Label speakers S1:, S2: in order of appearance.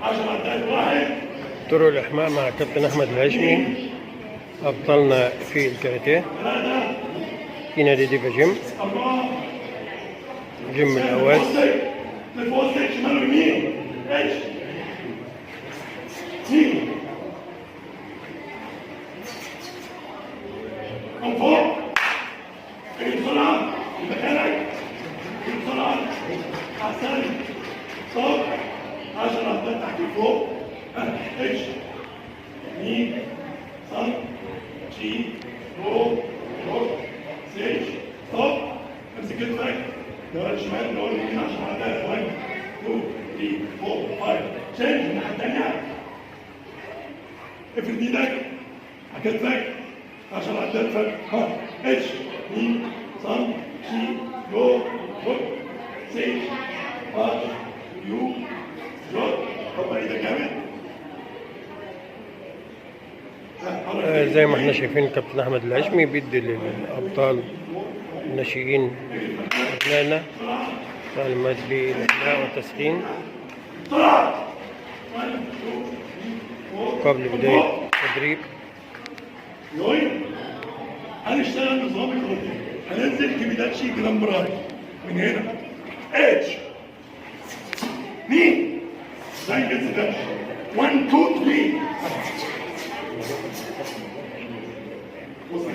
S1: 10 عداد واحد.
S2: طرق الإحماء مع كابتن أحمد الهاشمي، أبطالنا في الكاراتيه في نادي ديفا جيم،
S1: 4
S2: جيم الأواس.
S1: لفوزك شمال ويمين. اتش 2 من فوق. اجري بسرعة في مكانك. اجري بسرعة. أحسن. صوت 10 عدات تحت لفوق. اتش 2 صن جي رو رو سيج ستوب. امسك كتفك. دور الشمال دور اليمين 10 عدات. 1 2 3 4 5. تشينج الناحية التانية. افرد ايدك على كتفك 10 عدات فرق. ها اتش 2 صن جي رو رو سيج ار يو جو. طبق ايدك جامد.
S2: زي ما احنا شايفين كابتن أحمد الهاشمي بيدي للأبطال الناشئين أبنائنا تعليمات بالإحماء والتسخين قبل بداية التدريب.
S1: هنشتغل نظام الكاراتيه. هننزل كيميداتشي جرامبراي من هنا. اتش مين زي كده 1 2 3